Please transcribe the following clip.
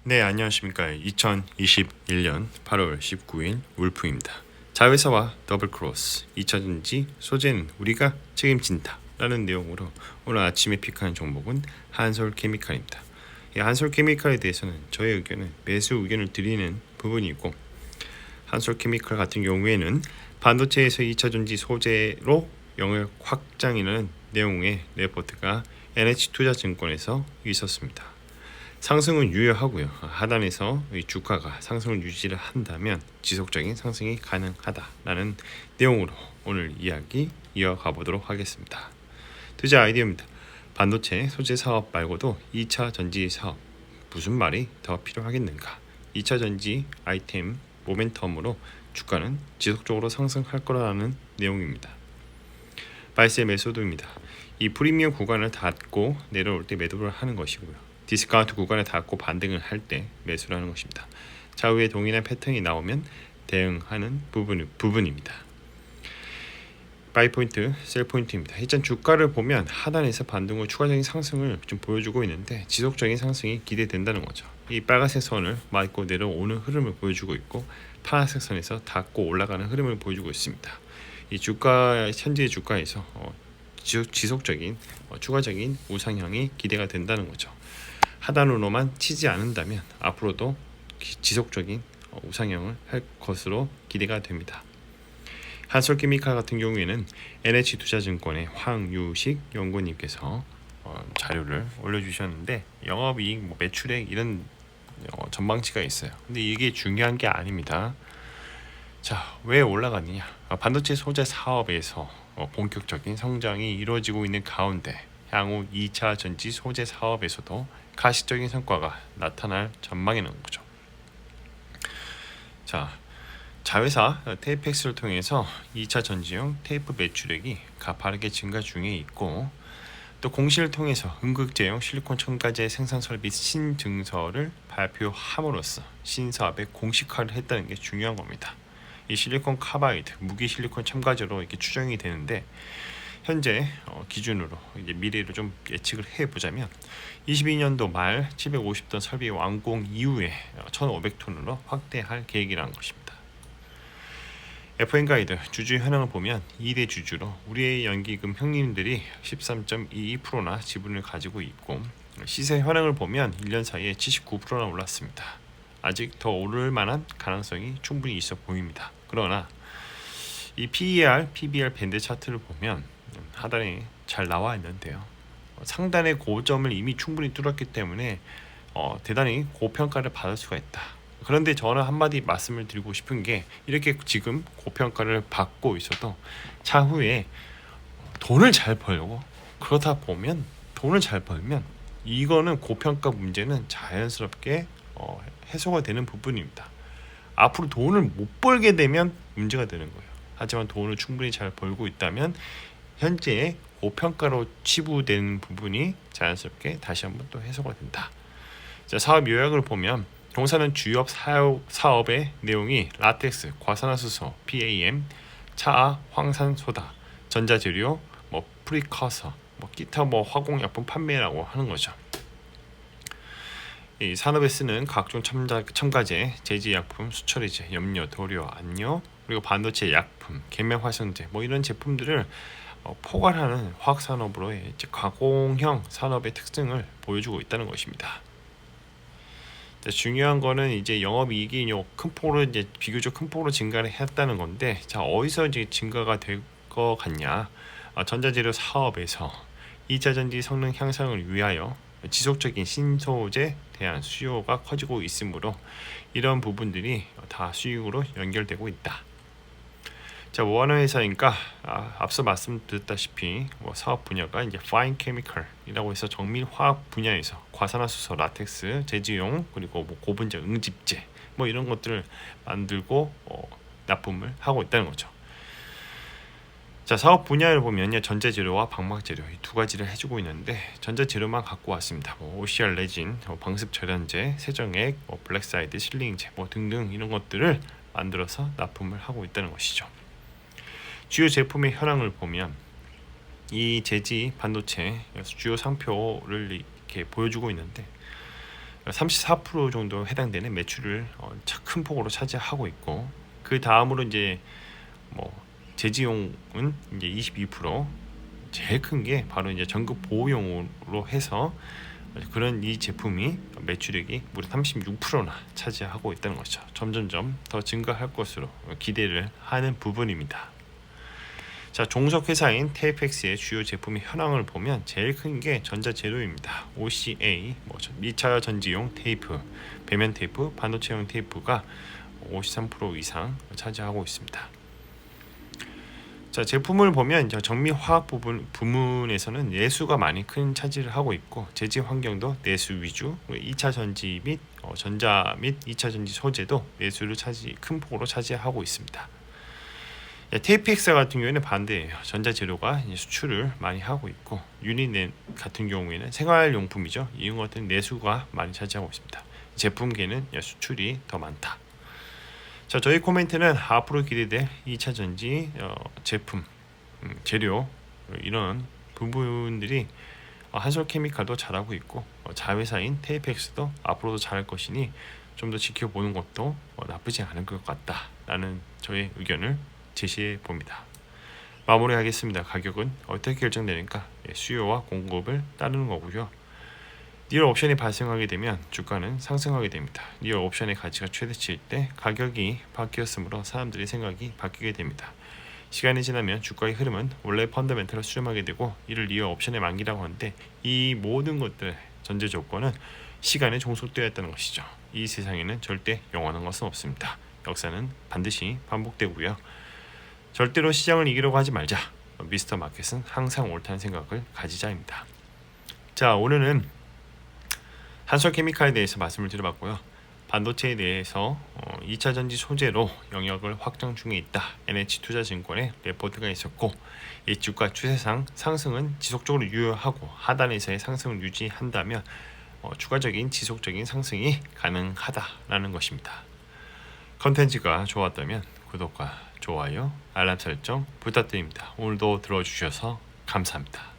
네, 안녕하십니까. 2021년 8월 19일 울프입니다. 자회사와 더블크로스 2차전지 소재는 우리가 책임진다 라는 내용으로 오늘 아침에 픽한 종목은 한솔케미칼입니다. 이 한솔케미칼에 대해서는 저의 의견은 매수 의견을 드리는 부분이고, 한솔케미칼 같은 경우에는 반도체에서 2차전지 소재로 영역 확장이라는 내용의 레포트가 NH투자증권에서 있었습니다. 상승은 유효하고요. 하단에서 이 주가가 상승을 유지를 한다면 지속적인 상승이 가능하다라는 내용으로 오늘 이야기 이어가 보도록 하겠습니다. 투자 아이디어입니다. 반도체 소재 사업 말고도 2차 전지 사업, 무슨 말이 더 필요하겠는가? 2차 전지 아이템 모멘텀으로 주가는 지속적으로 상승할 거라는 내용입니다. 바이셀 매수도입니다. 이 프리미엄 구간을 닫고 내려올 때 매도를 하는 것이고요. 디스카운트 구간에 닿고 반등을 할 때 매수를 하는 것입니다. 차후에 동일한 패턴이 나오면 대응하는 부분입니다. 바이 포인트, 셀 포인트입니다. 일단 주가를 보면 하단에서 반등 후 추가적인 상승을 좀 보여주고 있는데 지속적인 상승이 기대된다는 거죠. 이 빨간색 선을 맞고 내려오는 흐름을 보여주고 있고, 파란색 선에서 닿고 올라가는 흐름을 보여주고 있습니다. 이 주가 현재 주가에서 지속적인 추가적인 우상향이 기대가 된다는 거죠. 하단으로만 치지 않는다면 앞으로도 지속적인 우상향을 할 것으로 기대가 됩니다. 한솔케미칼 같은 경우에는 NH투자증권의 황유식 연구님께서 자료를 올려주셨는데, 영업이익, 매출액 이런 전망치가 있어요. 근데 이게 중요한 게 아닙니다. 자, 왜 올라가느냐? 반도체 소재 사업에서 본격적인 성장이 이루어지고 있는 가운데 향후 2차 전지 소재 사업에서도 가시적인 성과가 나타날 전망이라는 거죠. 자, 자회사 테이펙스를 통해서 2차 전지용 테이프 매출액이 가파르게 증가 중에 있고, 또 공시를 통해서 음극재용 실리콘 첨가제 생산 설비 신증서를 발표함으로써 신사업에 공식화를 했다는 게 중요한 겁니다. 이 실리콘 카바이드 무기 실리콘 첨가제로 이렇게 추정이 되는데, 현재 기준으로 이제 미래를 좀 예측을 해보자면 22년도 말 750톤 설비 완공 이후에 1,500톤으로 확대할 계획이라는 것입니다. FN 가이드 주주 현황을 보면 2대 주주로 우리의 연기금 형님들이 13.22%나 지분을 가지고 있고, 시세 현황을 보면 1년 사이에 79%나 올랐습니다. 아직 더 오를 만한 가능성이 충분히 있어 보입니다. 그러나 이 PER, PBR 밴드 차트를 보면 하단에 잘 나와 있는데요. 상단의 고점을 이미 충분히 뚫었기 때문에 대단히 고평가를 받을 수가 있다. 그런데 저는 한마디 말씀을 드리고 싶은 게, 이렇게 지금 고평가를 받고 있어도 차후에 돈을 잘 벌고, 그러다 보면 돈을 잘 벌면 이거는 고평가 문제는 자연스럽게 해소가 되는 부분입니다. 앞으로 돈을 못 벌게 되면 문제가 되는 거예요. 하지만 돈을 충분히 잘 벌고 있다면 현재 고평가로 치부된 부분이 자연스럽게 다시 한번 또 해소가 된다. 자, 사업 요약을 보면 동사는 주요 사업의 내용이 라텍스, 과산화수소, PAM, 차아, 황산소다, 전자재료, 프리커서, 기타 화공약품 판매라고 하는 거죠. 이 산업에 쓰는 각종 첨가제, 제지약품, 수처리제, 염료, 도료, 안료, 그리고 반도체 약품, 계면활성제 이런 제품들을 포괄하는 화학산업으로의 가공형 산업의 특징을 보여주고 있다는 것입니다. 자, 중요한 거는 이제 영업이익이 큰 폭으로 비교적 큰 폭으로 증가를 했다는 건데, 자, 어디서 이제 증가가 될 것 같냐? 전자재료 사업에서 2차 전지 성능 향상을 위하여 지속적인 신소재 대한 수요가 커지고 있으므로 이런 부분들이 다 수익으로 연결되고 있다. 자, 뭐 하는 회사니까 앞서 말씀드렸다시피 사업 분야가 이제 파인 케미컬이라고 해서 정밀 화학 분야에서 과산화수소, 라텍스, 제지용, 그리고 고분자 응집제 이런 것들을 만들고 납품을 하고 있다는 거죠. 자, 사업 분야를 보면 전자재료와 방막재료 이 두 가지를 해주고 있는데, 전자재료만 갖고 왔습니다. OCR 레진, 방습 절연제, 세정액, 블랙사이드, 실링제 등등 이런 것들을 만들어서 납품을 하고 있다는 것이죠. 주요 제품의 현황을 보면 이 제지 반도체 주요 상표를 이렇게 보여주고 있는데, 34% 정도 해당되는 매출을 큰 폭으로 차지하고 있고, 그 다음으로 이제 뭐 제지용은 이제 22%, 제일 큰 게 바로 이제 전극 보호용으로 해서 그런 이 제품이 매출액이 무려 36%나 차지하고 있다는 것이죠. 점점점 더 증가할 것으로 기대를 하는 부분입니다. 자, 종속 회사인 테이펙스의 주요 제품의 현황을 보면 제일 큰 게 전자재료입니다. OCA, 2차 전지용 테이프, 배면 테이프, 반도체용 테이프가 53% 이상 차지하고 있습니다. 자, 제품을 보면 정밀 화학 부문에서는 내수가 많이 큰 차지를 하고 있고, 제지 환경도 내수 위주, 2차 전지 및 전자 및 2차 전지 소재도 내수를 큰 폭으로 차지하고 있습니다. 테이프엑스 같은 경우에는 반대예요. 전자재료가 수출을 많이 하고 있고, 유닛 같은 경우에는 생활용품이죠. 이런 것들은 내수가 많이 차지하고 있습니다. 제품계는 수출이 더 많다. 자, 저희 코멘트는 앞으로 기대될 2차 전지 제품, 재료 이런 부분들이 한솔케미칼도 잘하고 있고, 자회사인 테이프엑스도 앞으로도 잘할 것이니 좀 더 지켜보는 것도 나쁘지 않을 것 같다라는 저의 의견을 제시해 봅니다. 마무리하겠습니다. 가격은 어떻게 결정되니까 수요와 공급을 따르는 거고요. 리얼 옵션이 발생하게 되면 주가는 상승하게 됩니다. 리얼 옵션의 가치가 최대치일 때 가격이 바뀌었으므로 사람들의 생각이 바뀌게 됩니다. 시간이 지나면 주가의 흐름은 원래 펀더멘털을 수렴하게 되고, 이를 리얼 옵션의 만기라고 하는데, 이 모든 것들 전제 조건은 시간에 종속되어 있다는 것이죠. 이 세상에는 절대 영원한 것은 없습니다. 역사는 반드시 반복되고요. 절대로 시장을 이기려고 하지 말자. 미스터 마켓은 항상 옳다는 생각을 가지자입니다. 자, 오늘은 한솔케미칼에 대해서 말씀을 드려봤고요. 반도체에 대해서 2차 전지 소재로 영역을 확장 중에 있다. NH투자증권의 레포트가 있었고, 이 주가 추세상 상승은 지속적으로 유효하고 하단에서의 상승을 유지한다면 추가적인 지속적인 상승이 가능하다라는 것입니다. 컨텐츠가 좋았다면 구독과 좋아요, 알람 설정 부탁드립니다. 오늘도 들어주셔서 감사합니다.